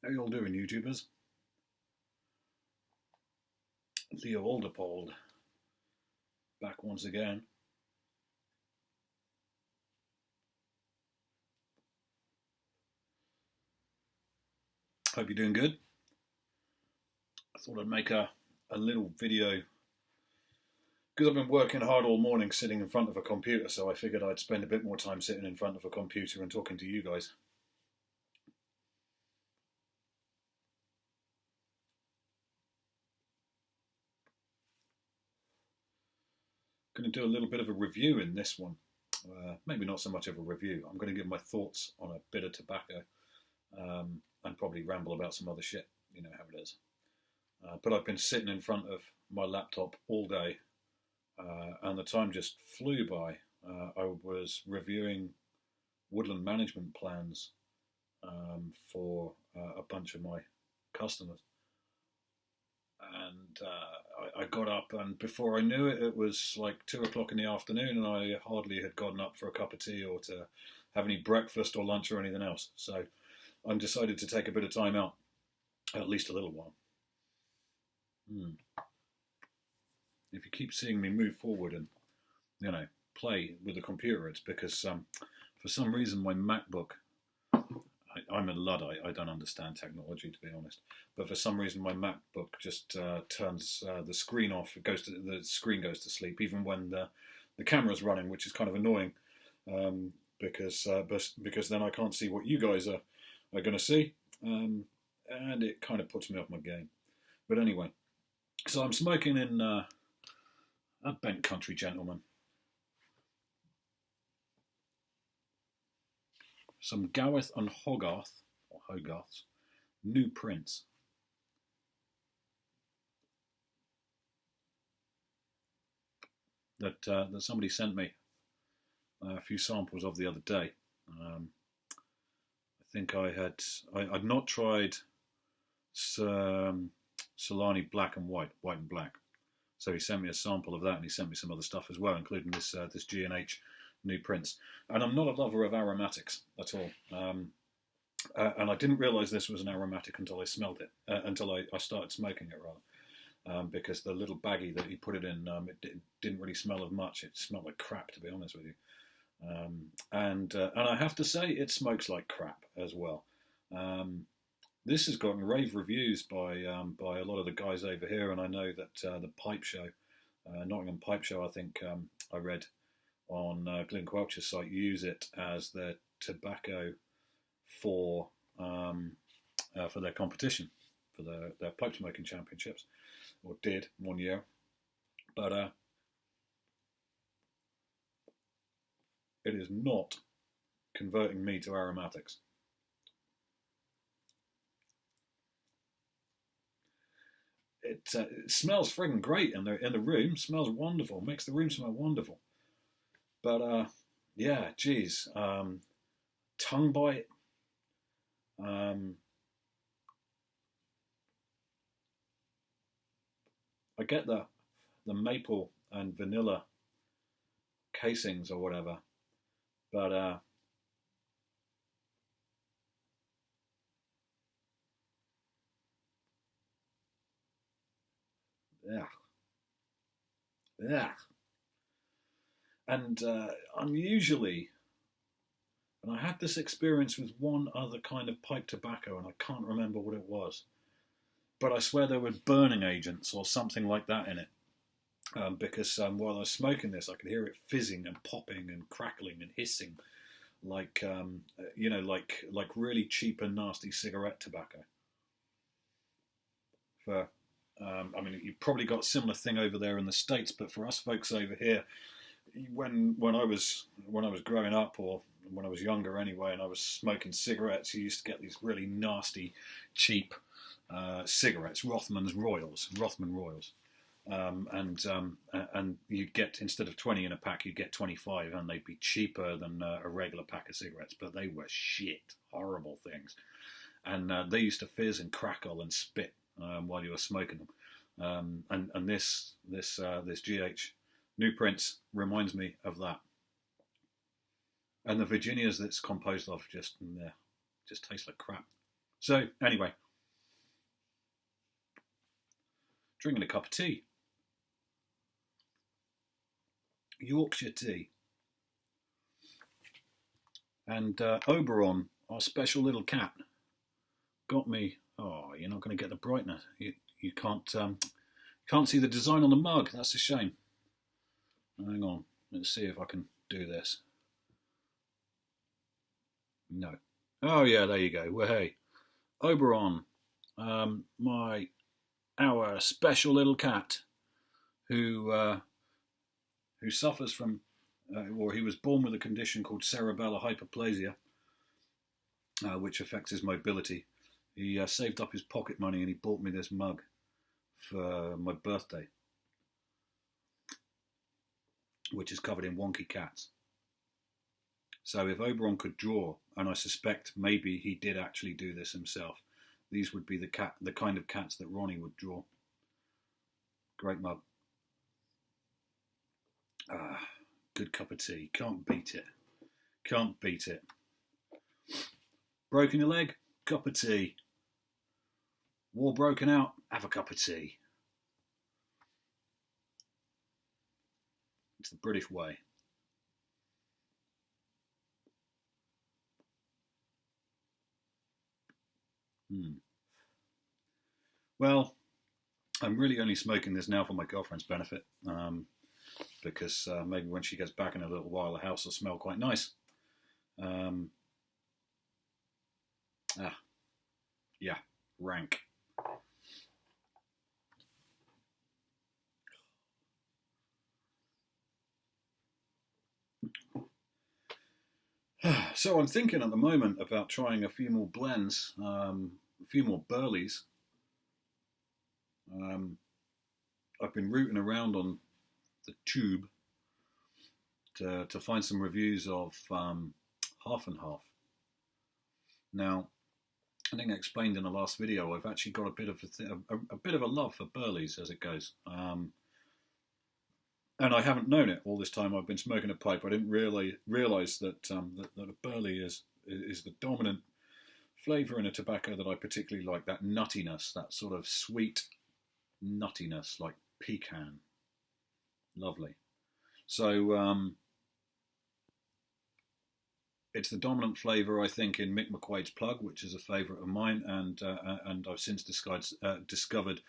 How you all doing, YouTubers? Leo Alderpold back once again. Hope you're doing good. I thought I'd make a little video because I've been working hard all morning sitting in front of a computer, so I figured I'd spend a bit more time sitting in front of a computer and talking to you guys. Going to do a little bit of a review in this one. Maybe not so much of a review. I'm going to give my thoughts on a bit of tobacco and probably ramble about some other shit. You know how it is. But I've been sitting in front of my laptop all day and the time just flew by. I was reviewing woodland management plans for a bunch of my customers. And I got up, and before I knew it, it was like 2 o'clock in the afternoon, and I hardly had gotten up for a cup of tea or to have any breakfast or lunch or anything else. So I decided to take a bit of time out, at least a little while. If you keep seeing me move forward and, play with the computer, it's because for some reason my MacBook, I'm a Luddite, I don't understand technology, to be honest, but for some reason my MacBook just turns the screen off. The screen goes to sleep even when the camera's running, which is kind of annoying because then I can't see what you guys are going to see, and it kind of puts me off my game. But anyway, so I'm smoking in a bent country gentleman. Some Gowith and Hogarth's new prints. That somebody sent me a few samples of the other day. I think I'd not tried Solani Black and White and Black. So he sent me a sample of that, and he sent me some other stuff as well, including this G&H new prints. And I'm not a lover of aromatics at all. And I didn't realise this was an aromatic until I smelled it, until I started smoking it, rather. Because the little baggie that he put it in, it didn't really smell of much. It smelled like crap, to be honest with you. And I have to say, it smokes like crap as well. This has gotten rave reviews by a lot of the guys over here, and I know that the Pipe Show, Nottingham Pipe Show, I think I read on Glyn Quelch's site, use it as their tobacco for their competition, for their pipe smoking championships, or did one year. But it is not converting me to aromatics. It smells friggin' great in the room. Smells wonderful. Makes the room smell wonderful. But yeah, geez, tongue bite. I get the maple and vanilla casings or whatever, but yeah. And unusually, and I had this experience with one other kind of pipe tobacco, and I can't remember what it was, but I swear there were burning agents or something like that in it, because while I was smoking this, I could hear it fizzing and popping and crackling and hissing, like like really cheap and nasty cigarette tobacco. I mean, you've probably got a similar thing over there in the States, but for us folks over here, when I was growing up, or when I was younger anyway, and I was smoking cigarettes, you used to get these really nasty, cheap cigarettes, Rothman Royals, and you'd get, instead of 20 in a pack, you'd get 25, and they'd be cheaper than a regular pack of cigarettes, but they were shit, horrible things, and they used to fizz and crackle and spit while you were smoking them, and this GH New Prince reminds me of that. And the Virginias that's composed of just taste like crap. So anyway, drinking a cup of tea. Yorkshire tea. And Oberon, our special little cat, got me. Oh, you're not going to get the brightness. You can't see the design on the mug. That's a shame. Hang on. Let's see if I can do this. No. Oh yeah, there you go. Well, hey, Oberon, our special little cat, who suffers from, or he was born with a condition called cerebellar hyperplasia, which affects his mobility. He saved up his pocket money and he bought me this mug for my birthday, which is covered in Wonky cats. So if Oberon could draw, and I suspect maybe he did actually do this himself, these would be the kind of cats that Ronnie would draw. Great mug. Good cup of tea. Can't beat it. Can't beat it. Broken your leg? Cup of tea. War broken out? Have a cup of tea. It's the British way. Well, I'm really only smoking this now for my girlfriend's benefit, because maybe when she gets back in a little while, the house will smell quite nice. Yeah, rank. So I'm thinking at the moment about trying a few more blends, a few more Burleys. I've been rooting around on the tube to find some reviews of half and half. Now, I think I explained in the last video, I've actually got a bit of a love for Burleys as it goes. And I haven't known it all this time I've been smoking a pipe. I didn't realise that a Burley is the dominant flavour in a tobacco that I particularly like. That nuttiness, that sort of sweet nuttiness, like pecan. Lovely. So it's the dominant flavour, I think, in Mick McQuaid's Plug, which is a favourite of mine, and I've since discovered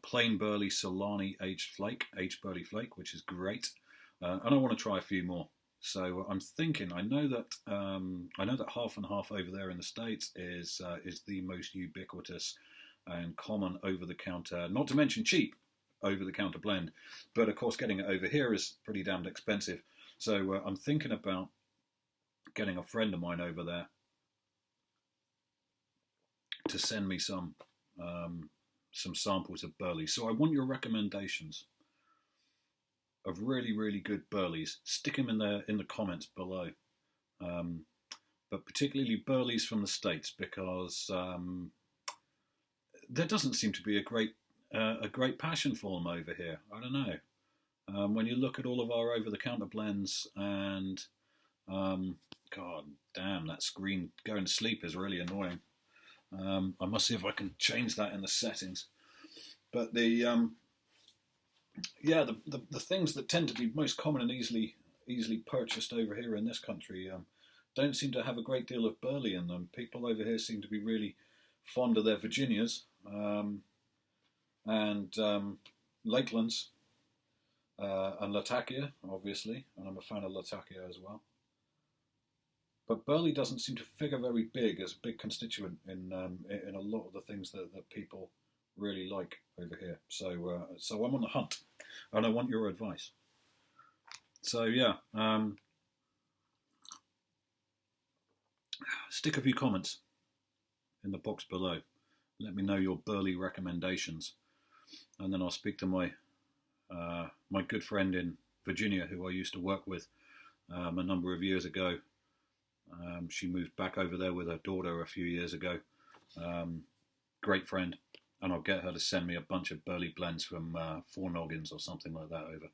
plain Burley Solani aged Burley flake, which is great, and I want to try a few more. So I'm thinking. I know that half and half over there in the States is the most ubiquitous and common over-the-counter, not to mention cheap, over-the-counter blend. But of course, getting it over here is pretty damned expensive. So I'm thinking about getting a friend of mine over there to send me some samples of Burley. So I want your recommendations of really, really good Burleys. Stick them in the comments below. But particularly Burleys from the States, because there doesn't seem to be a great passion for them over here. I don't know. When you look at all of our over-the-counter blends, and God damn, that screen going to sleep is really annoying. I must see if I can change that in the settings. But the things that tend to be most common and easily purchased over here in this country don't seem to have a great deal of Burley in them. People over here seem to be really fond of their Virginias and Lakelands and Latakia, obviously, and I'm a fan of Latakia as well. But Burley doesn't seem to figure very big as a big constituent in a lot of the things that people really like over here. So I'm on the hunt, and I want your advice. So yeah, stick a few comments in the box below. Let me know your Burley recommendations, and then I'll speak to my good friend in Virginia who I used to work with a number of years ago. She moved back over there with her daughter a few years ago. Great friend, and I'll get her to send me a bunch of Burley blends from Four Noggins or something like that over.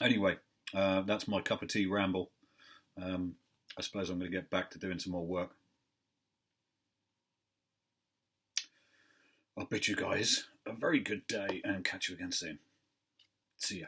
Anyway, that's my cup of tea ramble. I suppose I'm going to get back to doing some more work. I'll bid you guys a very good day and catch you again soon. See ya.